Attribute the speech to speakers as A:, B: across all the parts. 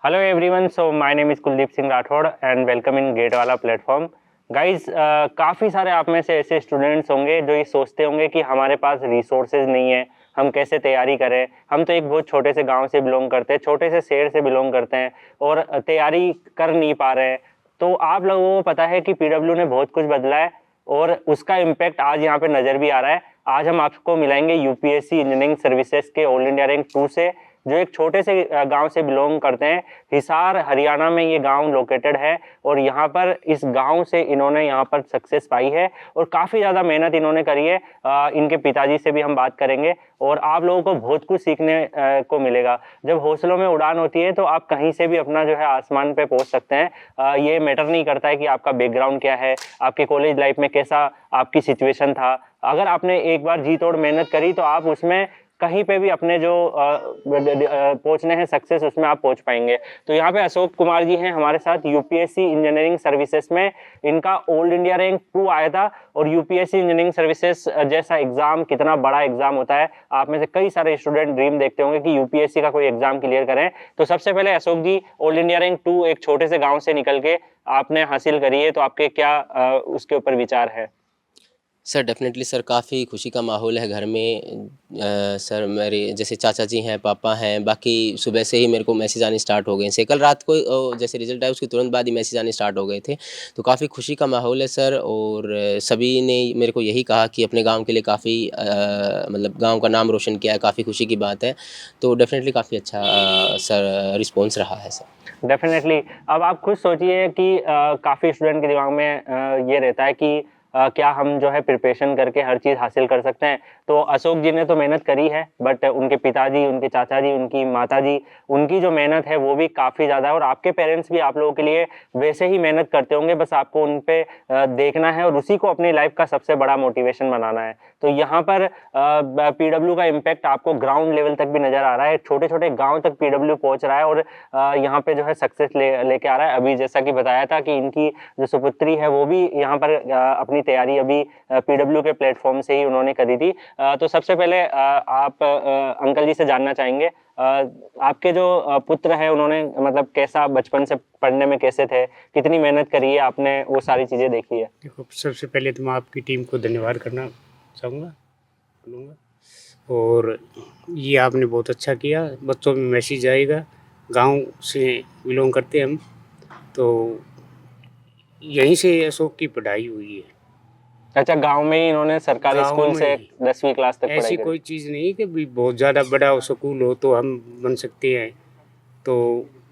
A: Hello everyone, so my name is Kuldeep Singh Rathod and welcome in gate वाला platform. Guys काफ़ी सारे आप में से ऐसे स्टूडेंट्स होंगे जो ये सोचते होंगे कि हमारे पास रिसोर्सेज नहीं है, हम कैसे तैयारी करें। हम तो एक बहुत छोटे से गांव से बिलोंग करते हैं, छोटे से शहर से बिलोंग करते हैं और तैयारी कर नहीं पा रहे हैं। तो आप लोगों को पता है कि पीडब्ल्यू ने बहुत कुछ बदला है और उसका इम्पैक्ट आज यहाँ पे नज़र भी आ रहा है। आज हम आपको मिलाएंगे यूपीएससी इंजीनियरिंग सर्विसेज के ऑल इंडिया रैंक 2 से, जो एक छोटे से गांव से बिलोंग करते हैं। हिसार हरियाणा में ये गांव लोकेटेड है और यहाँ पर इस गांव से इन्होंने यहाँ पर सक्सेस पाई है और काफ़ी ज़्यादा मेहनत इन्होंने करी है। इनके पिताजी से भी हम बात करेंगे और आप लोगों को बहुत कुछ सीखने को मिलेगा। जब हौसलों में उड़ान होती है तो आप कहीं से भी अपना जो है आसमान पे पहुँच सकते हैं। ये मैटर नहीं करता है कि आपका बैकग्राउंड क्या है, आपके कॉलेज लाइफ में कैसा आपकी सिचुएशन था। अगर आपने एक बार जी तोड़ मेहनत करी तो आप उसमें कहीं पे भी अपने जो पहुंचने हैं सक्सेस, उसमें आप पहुंच पाएंगे। तो यहाँ पे अशोक कुमार जी हैं हमारे साथ। यूपीएससी इंजीनियरिंग सर्विसेज में इनका ऑल इंडिया रैंक 2 आया था और यूपीएससी इंजीनियरिंग सर्विसेज जैसा एग्जाम कितना बड़ा एग्जाम होता है। आप में से कई सारे स्टूडेंट ड्रीम देखते होंगे कि यूपीएससी का कोई एग्जाम क्लियर करें। तो सबसे पहले अशोक जी, ऑल इंडिया रैंक 2 एक छोटे से गाँव से निकल के आपने हासिल करी है, तो आपके क्या उसके ऊपर विचार है?
B: सर डेफ़िनेटली सर, काफ़ी खुशी का माहौल है घर में। सर मेरे जैसे चाचा जी हैं, पापा हैं, बाकी सुबह से ही मेरे को मैसेज आने स्टार्ट हो गए हैं। कल रात को जैसे रिज़ल्ट आया उसके तुरंत बाद ही मैसेज आने स्टार्ट हो गए थे। तो काफ़ी खुशी का माहौल है सर, और सभी ने मेरे को यही कहा कि अपने गाँव के लिए काफ़ी मतलब गाँव का नाम रोशन किया है, काफ़ी खुशी की बात है। तो डेफ़िनेटली काफ़ी अच्छा सर रिस्पॉन्स रहा है सर।
A: डेफिनेटली। अब आप खुद सोचिए कि काफ़ी स्टूडेंट के दिमाग में ये रहता है कि क्या हम जो है प्रिपरेशन करके हर चीज़ हासिल कर सकते हैं। तो अशोक जी ने तो मेहनत करी है, बट उनके पिताजी, उनके चाचा जी, उनकी माता जी, उनकी जो मेहनत है वो भी काफ़ी ज़्यादा है और आपके पेरेंट्स भी आप लोगों के लिए वैसे ही मेहनत करते होंगे। बस आपको उन पे देखना है और उसी को अपनी लाइफ का सबसे बड़ा मोटिवेशन बनाना है। तो यहाँ पर पीडब्ल्यू का इम्पैक्ट आपको ग्राउंड लेवल तक भी नज़र आ रहा है। छोटे छोटे गाँव तक पीडब्ल्यू पहुँच रहा है और यहाँ पे जो है सक्सेस लेके आ रहा है। अभी जैसा कि बताया था कि इनकी जो सुपुत्री है वो भी यहाँ पर अपनी तैयारी अभी पीडब्ल्यू के प्लेटफॉर्म से ही उन्होंने करी थी। तो सबसे पहले आप अंकल जी से जानना चाहेंगे, आपके जो पुत्र हैं उन्होंने मतलब कैसा बचपन से पढ़ने में कैसे थे, कितनी मेहनत करी है आपने, वो सारी चीज़ें देखी है?
C: देखो, सबसे पहले तो मैं आपकी टीम को धन्यवाद करना चाहूँगा बोलूँगा। और ये आपने बहुत अच्छा किया, बच्चों में मैसेज आएगा। गांव से बिलोंग करते हैं हम, तो यहीं से अशोक की पढ़ाई हुई है।
A: अच्छा, गांव में ही इन्होंने सरकारी
C: गांव
A: स्कूल
C: में
A: से
C: ही
A: 10वीं क्लास तक पढ़ाई
C: ऐसी
A: करी?
C: कोई चीज़ नहीं कि भी बहुत ज़्यादा बड़ा स्कूल हो तो हम बन सकते हैं। तो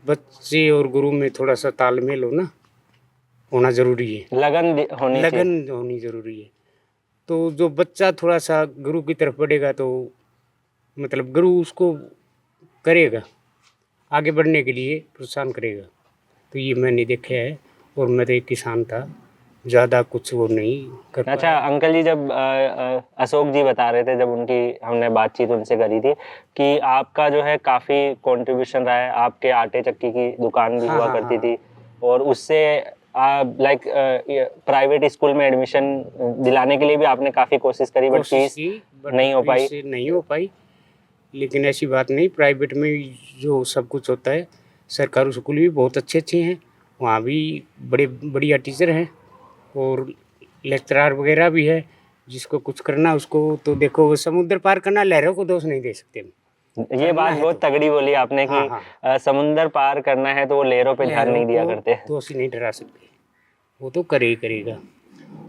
C: बच्चे और गुरु में थोड़ा सा तालमेल होना ज़रूरी है,
A: लगन होनी चाहिए।
C: लगन होनी ज़रूरी है। तो जो बच्चा थोड़ा सा गुरु की तरफ बढ़ेगा तो मतलब गुरु उसको करेगा, आगे बढ़ने के लिए प्रोत्साहन करेगा। तो ये मैंने देखा है, और मैं तो एक किसान था, ज़्यादा कुछ वो नहीं कर
A: अच्छा
C: पाया।
A: अंकल जी, जब अशोक जी बता रहे थे, जब उनकी हमने बातचीत उनसे करी थी कि आपका जो है काफ़ी कंट्रीब्यूशन रहा है, आपके आटे चक्की की दुकान भी
C: हाँ
A: हुआ
C: हाँ
A: करती
C: हाँ।
A: थी और उससे लाइक प्राइवेट स्कूल में एडमिशन दिलाने के लिए भी आपने काफ़ी कोशिश करी, बट
C: कोशिश
A: फीस
C: की, बट
A: नहीं हो पाई।
C: फीस नहीं हो पाई। लेकिन ऐसी बात नहीं, प्राइवेट में जो सब कुछ होता है, सरकारी स्कूल भी बहुत अच्छे अच्छे हैं, वहाँ भी बड़े बढ़िया टीचर हैं और लेक्चरार वगैरह भी है। जिसको कुछ करना उसको तो देखो, वो समुद्र पार करना, लहरों को दोष नहीं दे सकते हम।
A: ये
C: करना
A: बात
C: है
A: बहुत
C: तो
A: तगड़ी बोली आपने
C: हाँ
A: कि
C: हाँ,
A: समुंदर पार करना है तो वो लहरों पे ध्यान
C: लहरों
A: नहीं
C: को
A: दिया करते।
C: दोषी नहीं ठहरा सकते, वो तो करे ही करेगा।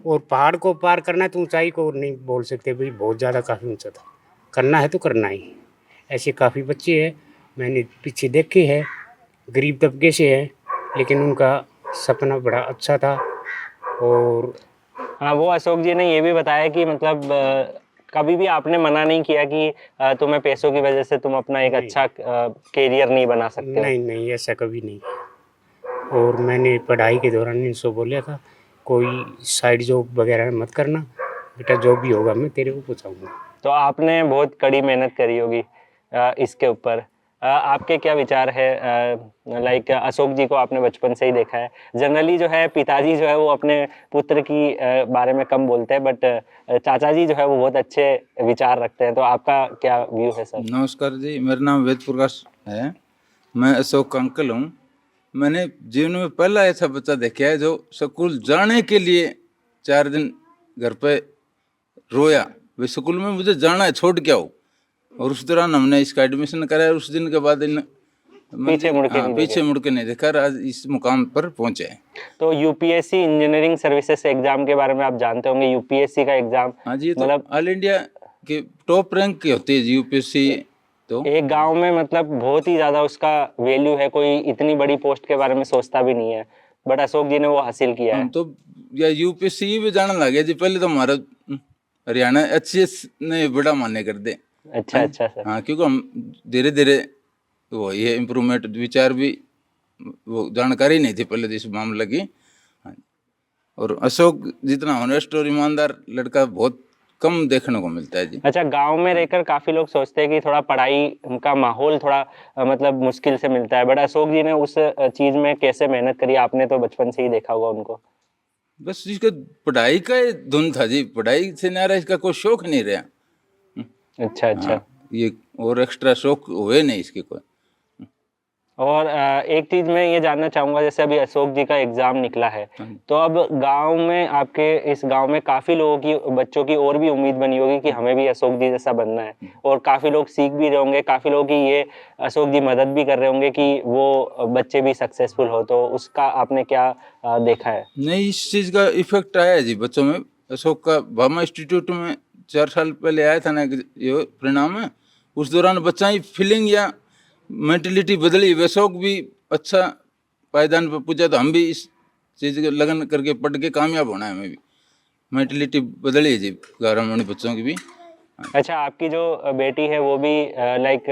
C: और पहाड़ को पार करना है तो ऊंचाई को नहीं बोल सकते भाई बहुत ज़्यादा काफ़ी ऊंचा था, करना है तो करना ही। ऐसे काफ़ी बच्चे हैं मैंने पीछे देखे हैं, गरीब तबके से हैं, लेकिन उनका सपना बड़ा अच्छा था। और
A: हाँ, वो अशोक जी ने ये भी बताया कि मतलब कभी भी आपने मना नहीं किया कि तुम्हें पैसों की वजह से तुम अपना एक
C: नहीं
A: अच्छा कैरियर नहीं बना सकते हो।
C: नहीं नहीं, ऐसा कभी नहीं। और मैंने पढ़ाई के दौरान इनसे बोला था, कोई साइड जॉब वगैरह मत करना बेटा, जो भी होगा मैं तेरे को पहुँचाऊँगा।
A: तो आपने बहुत कड़ी मेहनत करी होगी इसके ऊपर। आपके क्या विचार है? लाइक अशोक जी को आपने बचपन से ही देखा है। जनरली जो है पिताजी जो है वो अपने पुत्र की बारे में कम बोलते हैं, बट चाचा जी जो है वो बहुत अच्छे विचार रखते हैं। तो आपका क्या व्यू है सर?
D: नमस्कार जी, मेरा नाम वेद प्रकाश है मैं अशोक का अंकल हूँ। मैंने जीवन में पहला ऐसा बच्चा देखा है जो स्कूल जाने के लिए 4 दिन घर पे रोया, वे स्कूल में मुझे जाना है, छोड़ के आओ। और उस दौरान हमने इसका एडमिशन कराया। उस दिन के बाद इन
A: पीछे मुड़ के नहीं
D: पीछे
A: देखे।
D: मुड़ के नहीं देखा और आज इस मुकाम पर पहुंचे हैं।
A: तो यूपीएससी इंजीनियरिंग सर्विसेज एग्जाम के बारे में आप जानते होंगे। यूपीएससी का एग्जाम
D: हाँ जी, ये तो
A: मतलब
D: ऑल इंडिया के टॉप रैंक की होती है यूपीएससी। तो
A: एक गांव में मतलब बहुत ही ज़्यादा उसका वैल्यू है, कोई इतनी बड़ी पोस्ट के बारे में सोचता भी नहीं है, बट अशोक जी ने वो हासिल किया है।
D: हम तो या यूपीएससी भी जाने लगे जी। पहले तो हमारा हरियाणा एचसीएस ने बड़ा मान्य कर दे।
A: अच्छा अच्छा सर।
D: हाँ, क्योंकि हम धीरे धीरे वो ये इम्प्रूवमेंट विचार भी वो जानकारी नहीं थी पहले तो इस मामले की। हाँ, और अशोक जितना ऑनेस्ट और ईमानदार लड़का बहुत कम देखने को मिलता है जी।
A: अच्छा, गांव में रहकर काफी लोग सोचते हैं कि थोड़ा पढ़ाई का माहौल थोड़ा मतलब मुश्किल से मिलता है, बट अशोक जी ने उस चीज में कैसे मेहनत करी, आपने तो बचपन से ही देखा होगा उनको।
D: बस इसका पढ़ाई का ही धुन था जी, पढ़ाई से नारा इसका कोई शौक नहीं रहा।
A: अच्छा अच्छा।
D: हाँ, ये और एक्स्ट्रा शौक हुए नहीं इसके कोई।
A: और एक चीज मैं ये जानना चाहूंगा, जैसे अभी अशोक जी का एग्जाम निकला है, तो अब गांव में, आपके इस गांव में काफी लोगों की, बच्चों की और भी उम्मीद बनी होगी कि हमें भी अशोक जी जैसा बनना है, और काफी लोग सीख भी रहे होंगे, काफी लोग की ये अशोक जी मदद भी कर रहे होंगे कि वो बच्चे भी सक्सेसफुल हो, तो उसका आपने क्या देखा है?
D: नहीं, इस चीज़ का इफेक्ट आया है जी बच्चों में। अशोक का भामा इंस्टीट्यूट में 4 साल पहले आया था ना ये परिणाम है। उस दौरान बच्चा की फीलिंग या मेंटलिटी बदली। वे अशोक भी अच्छा पायदान पर पूछा तो हम भी इस चीज़ के लगन करके पढ़ के कामयाब होना है। हमें भी मेंटलिटी बदली है जी ग्रामीण बच्चों की भी।
A: अच्छा, आपकी जो बेटी है वो भी लाइक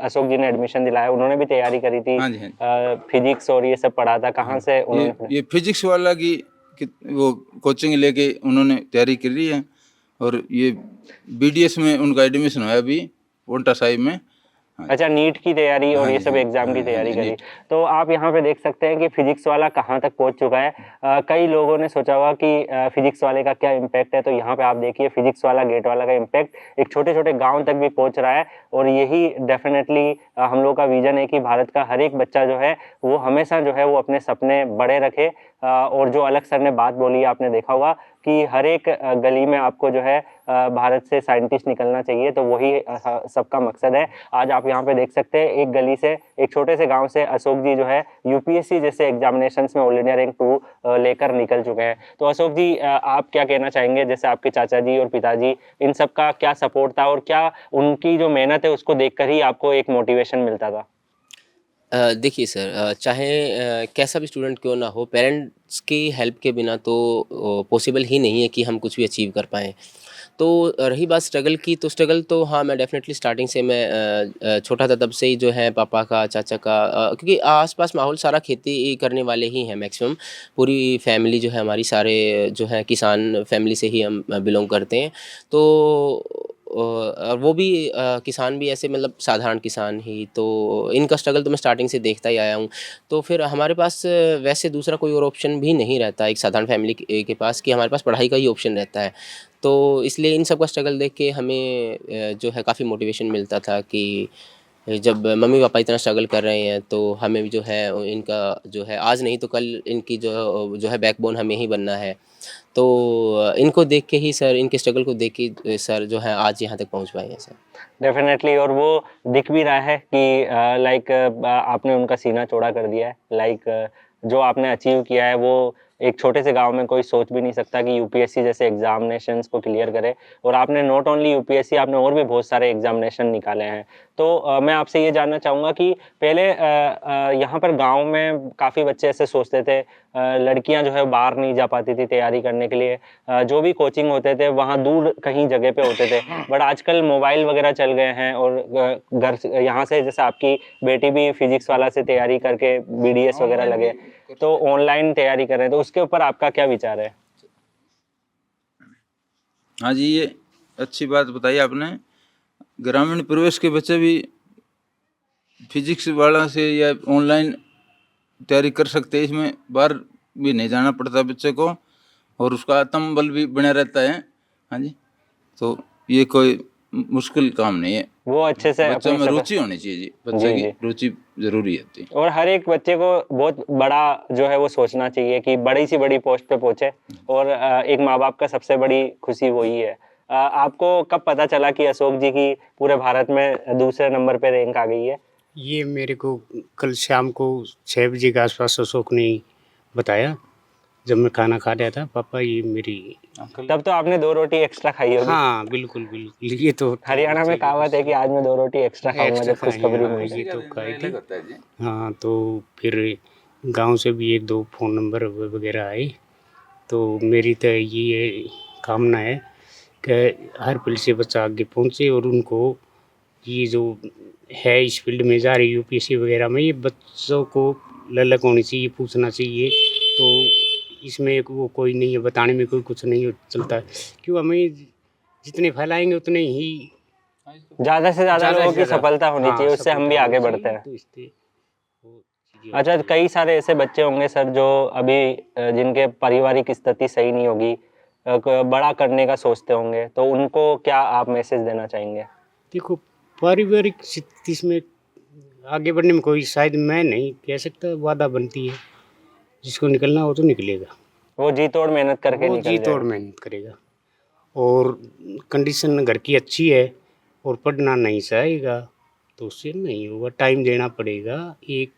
A: अशोक जी ने एडमिशन दिलाया, उन्होंने भी तैयारी करी थी,
D: हाँ जी, हाँ जी।
A: फिजिक्स और ये सब पढ़ा था, कहाँ से
D: ये
A: उन्होंने?
D: फिजिक्स वाला की वो कोचिंग लेके उन्होंने तैयारी कर रही है। और ये बीडीएस में उनका एडमिशन हुआ अभी पोंटा साहिब में। हाँ
A: अच्छा, नीट की तैयारी और
D: हाँ
A: ये
D: जी,
A: सब
D: हाँ
A: एग्जाम की
D: हाँ हाँ
A: तैयारी
D: जी,
A: करी।
D: नीट।
A: तो आप यहाँ पे देख सकते हैं कि फिजिक्स वाला कहाँ तक पहुँच चुका है। कई लोगों ने सोचा होगा कि फिजिक्स वाले का क्या इम्पैक्ट है, तो यहाँ पे आप देखिए फिजिक्स वाला, गेट वाला का इम्पैक्ट एक छोटे छोटे गाँव तक भी पहुँच रहा है। और यही डेफिनेटली हम लोग का विजन है कि भारत का हर एक बच्चा जो है वो हमेशा जो है वो अपने सपने बड़े रखे। और जो अलग सर ने बात बोली है, आपने देखा होगा कि हर एक गली में आपको जो है भारत से साइंटिस्ट निकलना चाहिए, तो वही सबका मकसद है। आज आप यहाँ पे देख सकते हैं एक गली से, एक छोटे से गांव से अशोक जी जो है यूपीएससी जैसे एग्जामिनेशंस में ऑल इंडिया रैंक 2 लेकर निकल चुके हैं। तो अशोक जी, आप क्या कहना चाहेंगे, जैसे आपके चाचा जी और पिताजी, इन सब का क्या सपोर्ट था और क्या उनकी जो मेहनत है उसको देखकर ही आपको एक मोटिवेशन मिलता था?
B: देखिए सर, चाहे कैसा भी स्टूडेंट क्यों ना हो, पेरेंट्स की हेल्प के बिना तो पॉसिबल ही नहीं है कि हम कुछ भी अचीव कर पाएँ। तो रही बात स्ट्रगल की, तो स्ट्रगल तो हाँ, मैं डेफ़िनेटली स्टार्टिंग से मैं छोटा था तब से ही जो है पापा का, चाचा का, क्योंकि आस-पास माहौल सारा खेती करने वाले ही हैं मैक्सिमम। पूरी फैमिली जो है हमारी, सारे जो है किसान फैमिली से ही हम बिलॉन्ग करते हैं। तो और वो भी किसान भी ऐसे मतलब साधारण किसान ही, तो इनका स्ट्रगल तो मैं स्टार्टिंग से देखता ही आया हूँ। तो फिर हमारे पास वैसे दूसरा कोई और ऑप्शन भी नहीं रहता एक साधारण फैमिली के पास, कि हमारे पास पढ़ाई का ही ऑप्शन रहता है। तो इसलिए इन सब का स्ट्रगल देख के हमें जो है काफ़ी मोटिवेशन मिलता था कि जब मम्मी पापा इतना स्ट्रगल कर रहे हैं तो हमें भी जो है इनका जो है आज नहीं तो कल इनकी जो है बैकबोन हमें ही बनना है। तो इनको देख के ही सर, इनके स्ट्रगल को देख के सर जो है आज यहाँ तक पहुँच पाए हैं सर।
A: डेफिनेटली, और वो दिख भी रहा है कि लाइक आपने उनका सीना चौड़ा कर दिया है। लाइक जो आपने अचीव किया है वो एक छोटे से गांव में कोई सोच भी नहीं सकता कि यूपीएससी जैसे एग्जामिनेशंस को क्लियर करे। और आपने नॉट ओनली यूपीएससी, आपने और भी बहुत सारे एग्जामिनेशन निकाले हैं। तो मैं आपसे ये जानना चाहूँगा कि पहले यहाँ पर गांव में काफ़ी बच्चे ऐसे सोचते थे, लड़कियां जो है बाहर नहीं जा पाती थी तैयारी करने के लिए, जो भी कोचिंग होते थे वहाँ दूर कहीं जगह पे होते थे। बट आजकल मोबाइल वगैरह चल गए हैं और घर से, यहाँ से जैसे आपकी बेटी भी फिजिक्स वाला से तैयारी करके बीडीएस वगैरह लगे, तो ऑनलाइन तैयारी कर रहे हैं, तो उसके ऊपर आपका क्या विचार है?
D: हाँ जी, ये अच्छी बात बताई आपने। ग्रामीण प्रवेश के बच्चे भी फिजिक्स वाला से या ऑनलाइन तैयारी कर सकते हैं। इसमें बाहर भी नहीं जाना पड़ता बच्चे को और उसका आत्मबल भी बना रहता है। हाँ जी, तो ये कोई मुश्किल काम नहीं है।
A: वो अच्छे से
D: बच्चों
A: अपनी
D: में
A: सफल-
D: रुचि होनी चाहिए जी, बच्चे
A: जी,
D: की
A: जी।
D: रुचि जरूरी होती है।
A: और हर एक बच्चे को बहुत बड़ा जो है वो सोचना चाहिए कि बड़ी सी बड़ी पोस्ट पे पहुंचे, और एक माँ बाप का सबसे बड़ी खुशी वही है। आपको कब पता चला कि अशोक जी की पूरे भारत में दूसरे नंबर पे रैंक आ गई है?
C: ये मेरे को कल शाम को 6 बजे के आसपास अशोक ने बताया, जब मैं खाना खा रहा था, पापा ये मेरी।
A: तब तो आपने 2 रोटी एक्स्ट्रा खाई होगी।
C: हाँ बिल्कुल बिल्कुल, ये तो होता है
A: हरियाणा में
C: बच्चे की
A: कहावत है कि आज मैं 2 रोटी एक्स्ट्रा खाऊंगा
C: एक्स्ट्रा
A: जब
C: खाएंगे,
A: खुशखबरी
C: हाँ,
A: मिली।
C: ये तो खाई थी।
D: होता है जी।
C: हाँ तो फिर गांव से भी 1-2 फ़ोन नंबर वगैरह आए, तो मेरी तो ये कामना है कि हर पल से बच्चा आगे पहुँचे, और उनको ये जो है इस फील्ड में जा रही यूपीएससी वगैरह में, ये बच्चों को ललक होनी चाहिए, पूछना चाहिए। तो इसमें वो कोई नहीं है, बताने में कोई कुछ नहीं चलता है, क्यों हमें जितने फैलाएंगे उतने ही
A: ज्यादा से ज्यादा
C: ज़्यादा
A: लोगों
C: से
A: की
C: ज़्यादा,
A: सफलता होनी
C: हाँ,
A: चाहिए, उससे हम भी
C: सफलता
A: आगे
C: होनी
A: बढ़ते
C: चाहिए,
A: हैं।
C: तो इससे वो चीज़ें
A: अच्छा,
C: होती हैं।
A: कई सारे ऐसे बच्चे होंगे सर जो अभी जिनके पारिवारिक स्थिति सही नहीं होगी, बड़ा करने का सोचते होंगे, तो उनको क्या आप मैसेज देना चाहेंगे?
C: देखो, पारिवारिक स्थिति में आगे बढ़ने में कोई शायद मैं नहीं कह सकता, वादा बनती है, जिसको निकलना हो तो निकलेगा,
A: वो जी तोड़ मेहनत करके
C: वो
A: निकल
C: जी तोड़
A: जाएगा।
C: मेहनत करेगा। और कंडीशन घर की अच्छी है और पढ़ना नहीं चाहेगा तो उससे नहीं होगा, टाइम देना पड़ेगा। एक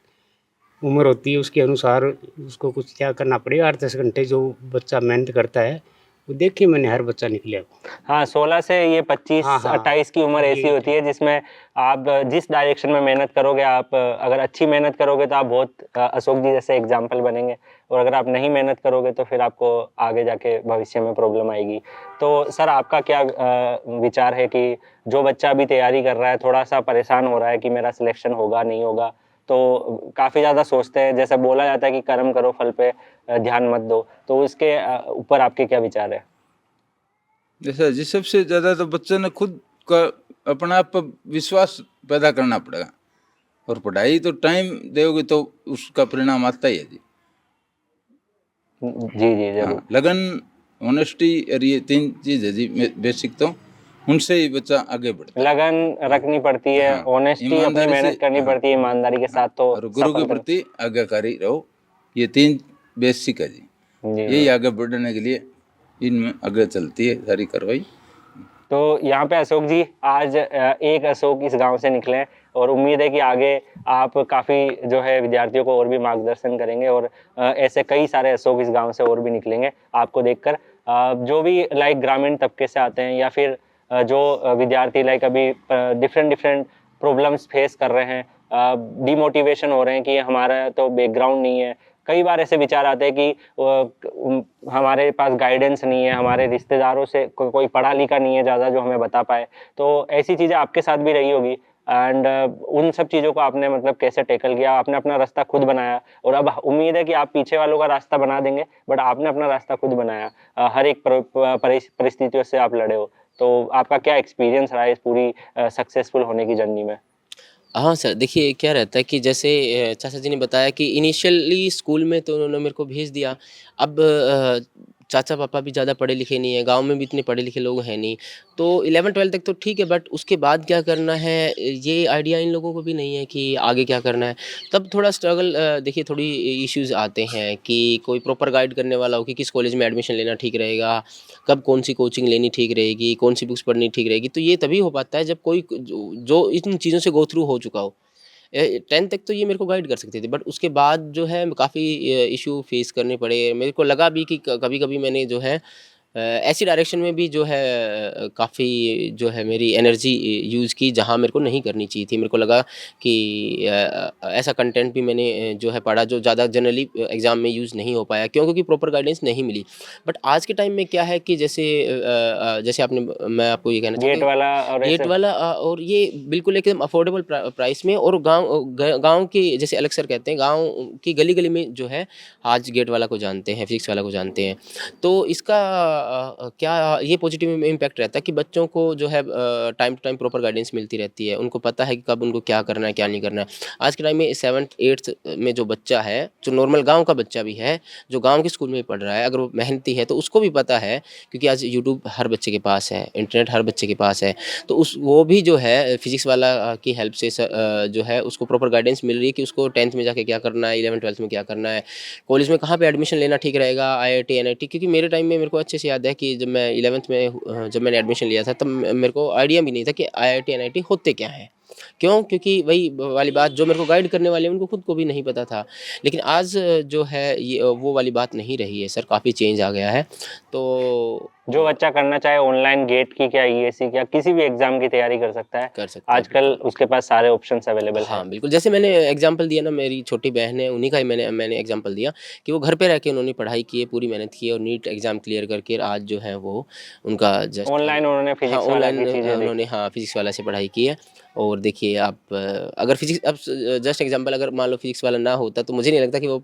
C: उम्र होती है, उसके अनुसार उसको कुछ क्या करना पड़ेगा। 8-10 घंटे जो बच्चा मेहनत करता है, वो देखे मैंने हर बच्चा निकला।
A: हाँ, 16 से ये
C: हाँ, हाँ,
A: 25-28 की उम्र ऐसी
C: ये
A: होती है जिसमें आप जिस डायरेक्शन में मेहनत करोगे, आप अगर अच्छी मेहनत करोगे तो आप बहुत अशोक जी जैसे एग्जाम्पल बनेंगे, और अगर आप नहीं मेहनत करोगे तो फिर आपको आगे जाके भविष्य में प्रॉब्लम आएगी। तो सर, आपका क्या विचार है कि जो बच्चा अभी तैयारी कर रहा है, थोड़ा सा परेशान हो रहा है कि मेरा सिलेक्शन होगा नहीं होगा, तो काफ़ी ज़्यादा सोचते हैं, जैसे बोला जाता है कि कर्म करो फल पे ध्यान मत दो, तो उसके ऊपर आपके क्या विचार है?
D: जैसा जी, सबसे ज्यादा तो बच्चे ने खुद का अपने आप पर विश्वास पैदा करना पड़ेगा, और पढ़ाई तो टाइम दोगे तो उसका परिणाम आता ही है जी।
A: जी, जी, ज़रूर।
D: हाँ, लगन, ऑनेस्टी और ये 3 चीज है जी बेसिक, तो उनसे ही बच्चा आगे बढ़ता है।
A: लगन रखनी पड़ती है,
D: हाँ,
A: ऑनेस्टी, अपनी
D: ईमानदारी से,
A: मेहनत करनी
D: हाँ,
A: पड़ती है ईमानदारी के
D: हाँ,
A: साथ, तो
D: और गुरु के
A: सफलता।
D: प्रति आज्ञाकारी रहो, ये 3 बेसिक है जी।
A: जी,
D: यही आगे बढ़ने के लिए इनमें आगे चलती है सारी कार्रवाई।
A: तो यहाँ पे अशोक जी आज एक अशोक इस गांव से निकले हैं, और उम्मीद है कि आगे आप काफ़ी जो है विद्यार्थियों को और भी मार्गदर्शन करेंगे, और ऐसे कई सारे अशोक इस गांव से और भी निकलेंगे आपको देखकर। जो भी लाइक ग्रामीण तबके से आते हैं, या फिर जो विद्यार्थी लाइक अभी डिफरेंट डिफरेंट प्रॉब्लम्स फेस कर रहे हैं, डिमोटिवेशन हो रहे हैं कि हमारा तो बैकग्राउंड नहीं है, कई बार ऐसे विचार आते हैं कि हमारे पास गाइडेंस नहीं है, हमारे रिश्तेदारों से कोई पढ़ा लिखा नहीं है ज़्यादा जो हमें बता पाए, तो ऐसी चीज़ें आपके साथ भी रही होगी। एंड उन सब चीज़ों को आपने मतलब कैसे टैकल किया? आपने अपना रास्ता खुद बनाया, और अब उम्मीद है कि आप पीछे वालों का रास्ता बना देंगे, बट आपने अपना रास्ता खुद बनाया। हर एक परिस्थितियों से आप लड़े हो, तो आपका क्या एक्सपीरियंस रहा है इस पूरी सक्सेसफुल होने की जर्नी में?
B: हाँ सर, देखिए क्या रहता है कि जैसे चाचा जी ने बताया कि इनिशियली स्कूल में तो उन्होंने मेरे को भेज दिया। अब चाचा पापा भी ज़्यादा पढ़े लिखे नहीं है, गाँव में भी इतने पढ़े लिखे लोग हैं नहीं। तो 11-12 तक तो ठीक है, बट उसके बाद क्या करना है ये आइडिया इन लोगों को भी नहीं है कि आगे क्या करना है। तब थोड़ा स्ट्रगल, देखिए थोड़ी इश्यूज़ आते हैं कि कोई प्रॉपर गाइड करने वाला हो कि किस कॉलेज में एडमिशन लेना ठीक रहेगा, कब कौन सी कोचिंग लेनी ठीक रहेगी, कौन सी बुक्स पढ़नी ठीक रहेगी। तो ये तभी हो पाता है जब कोई जो इन चीज़ों से गो थ्रू हो चुका हो। 10th तक तो ये मेरे को गाइड कर सकते थे, बट उसके बाद जो है काफ़ी इशू फेस करने पड़े। मेरे को लगा भी कि कभी-कभी मैंने जो है ऐसी डायरेक्शन में भी जो है काफ़ी जो है मेरी एनर्जी यूज़ की जहाँ मेरे को नहीं करनी चाहिए थी। मेरे को लगा कि ऐसा कंटेंट भी मैंने जो है पढ़ा जो ज़्यादा जनरली एग्ज़ाम में यूज़ नहीं हो पाया, क्यों? क्योंकि प्रॉपर गाइडेंस नहीं मिली। बट आज के टाइम में क्या है कि जैसे आपने मैं आपको ये कहना चाहता
A: गेट
B: हूँ,
A: वाला और
B: गेट
A: ऐसे।
B: वाला और ये बिल्कुल एकदम अफोर्डेबल प्राइस में, और गाँव की जैसे अलग सर कहते हैं, गाँव की गली-गली में जो है आज गेट वाला को जानते हैं, फिजिक्स वाला को जानते हैं। तो इसका क्या ये पॉजिटिव इम्पैक्ट रहता है कि बच्चों को जो है time to time proper guidance मिलती रहती है, उनको पता है कि कब उनको क्या करना है क्या नहीं करना है। आज के टाइम में 7th 8th में जो बच्चा है, जो नॉर्मल गांव का बच्चा भी है, जो गांव के स्कूल में पढ़ रहा है, अगर वो मेहनती है तो उसको भी पता है, क्योंकि आज यूट्यूब हर बच्चे के पास है, इंटरनेट हर बच्चे के पास है, तो उस वो भी जो है फिजिक्स वाला की हेल्प से जो है उसको प्रॉपर गाइडेंस मिल रही है कि उसको 10th में जाके क्या करना है, 11th 12th में क्या करना है, कॉलेज में कहाँ पे एडमिशन लेना ठीक रहेगा, आईआईटी एनआईटी। क्योंकि मेरे टाइम में मेरे को अच्छे से याद है कि जब मैं 11th में जब मैंने एडमिशन लिया था, तब मेरे को आइडिया भी नहीं था कि आईआईटी एनआईटी होते क्या हैं। क्यों? क्योंकि वही वाली बात, जो मेरे को गाइड करने वाले हैं उनको खुद को भी नहीं पता था। लेकिन आज जो है ये वो वाली बात नहीं रही है सर, काफ़ी चेंज आ गया है। तो
A: जो बच्चा करना चाहे ऑनलाइन गेट की क्या ईएससी क्या किसी भी एग्जाम की तैयारी कर सकता है
B: कर सकता है,
A: आजकल, उसके पास सारे ऑप्शंस अवेलेबल हैं।
B: हाँ, बिल्कुल। जैसे मैंने एग्ज़ाम्पल दिया ना, मेरी छोटी बहन है, उन्हीं का ही मैंने एग्ज़ाम्पल दिया कि वो घर पे रह के उन्होंने पढ़ाई की है, पूरी मेहनत की है और नीट एग्ज़ाम क्लियर करके आज जो है वो उनका जस्ट
A: ऑनलाइन उन्होंने
B: हाँ,
A: फिजिक्स वाला की
B: ऑनलाइन
A: चीज़ें
B: उन्होंने
A: देखी।
B: हाँ, फिज़िक्स वाला से पढ़ाई की है। और देखिए आप अगर फिज़िक्स अब जस्ट एग्ज़ाम्पल, अगर मान लो फिज़िक्स वाला ना होता तो मुझे नहीं लगता कि वो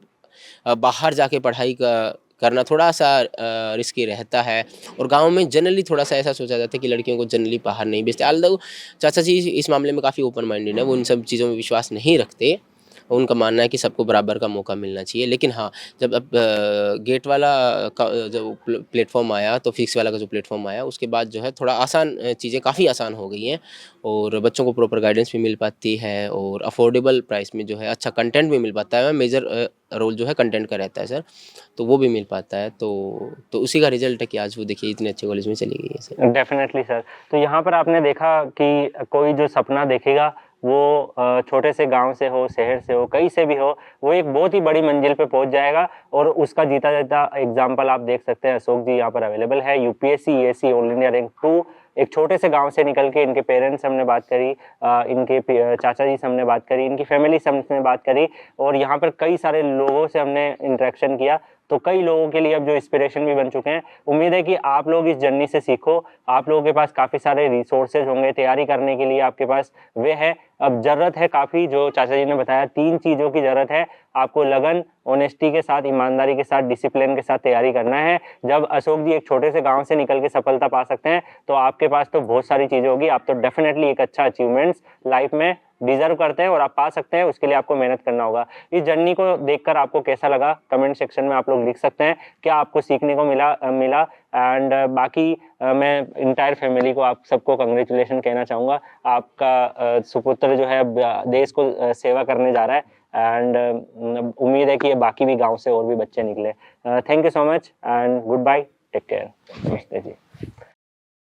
B: बाहर जाके पढ़ाई करना थोड़ा-सा रिस्की रहता है। और गाँव में जनरली थोड़ा-सा ऐसा सोचा जाता है कि लड़कियों को जनरली बाहर नहीं भेजते। ऑल्दो चाचा जी इस मामले में काफ़ी ओपन माइंडेड है, वो इन सब चीज़ों में विश्वास नहीं रखते। उनका मानना है कि सबको बराबर का मौका मिलना चाहिए। लेकिन हाँ, जब अब गेट वाला का जब प्लेटफ़ॉर्म आया, तो फिज़िक्स वाला का जो प्लेटफ़ॉर्म आया, उसके बाद जो है थोड़ा आसान चीज़ें काफ़ी आसान हो गई हैं और बच्चों को प्रॉपर गाइडेंस भी मिल पाती है और अफ़ोर्डेबल प्राइस में जो है अच्छा कंटेंट भी मिल पाता है। मेजर रोल जो है कंटेंट का रहता है सर, तो वो भी मिल पाता है। तो उसी का रिज़ल्ट है कि आज वो देखिए इतने अच्छे कॉलेज में चली गई है सर।
A: Definitely sir. तो यहाँ पर आपने देखा कि कोई जो सपना देखेगा वो छोटे से गांव से हो, शहर से हो, कहीं से भी हो, वो एक बहुत ही बड़ी मंजिल पे पहुंच जाएगा। और उसका जीता जाता एग्जाम्पल आप देख सकते हैं, अशोक जी यहाँ पर अवेलेबल है। UPSC ESC all India rank 2, एक छोटे से गांव से निकल के, इनके पेरेंट्स से हमने बात करी, इनके चाचा जी से हमने बात करी, इनकी फैमिली से हमने बात करी और यहाँ पर कई सारे लोगों से हमने इंटरेक्शन किया। तो कई लोगों के लिए अब जो इंस्पिरेशन भी बन चुके हैं। उम्मीद है कि आप लोग इस जर्नी से सीखो। आप लोगों के पास काफ़ी सारे रिसोर्सेज होंगे तैयारी करने के लिए, आपके पास वे है। अब ज़रूरत है काफ़ी, जो चाचा जी ने बताया, 3 चीज़ों की ज़रूरत है आपको: लगन, ऑनेस्टी के साथ, ईमानदारी के साथ, डिसिप्लिन के साथ तैयारी करना है। जब अशोक जी एक छोटे से गांव से निकल के सफलता पा सकते हैं, तो आपके पास तो बहुत सारी चीज़ें होगी। आप तो डेफिनेटली एक अच्छा अचीवमेंट्स लाइफ में डिजर्व करते हैं और आप पा सकते हैं। उसके लिए आपको मेहनत करना होगा। इस जर्नी को देखकर आपको कैसा लगा, कमेंट सेक्शन में आप लोग लिख सकते हैं। क्या आपको सीखने को मिला एंड बाकी मैं इंटायर फैमिली को, आप सबको कंग्रेचुलेशन कहना चाहूँगा। आपका सुपुत्र जो है देश को सेवा करने जा रहा है एंड उम्मीद है कि ये बाकी भी गांव से और भी बच्चे निकले। Thank you so much and good bye, take care. नमस्ते जी।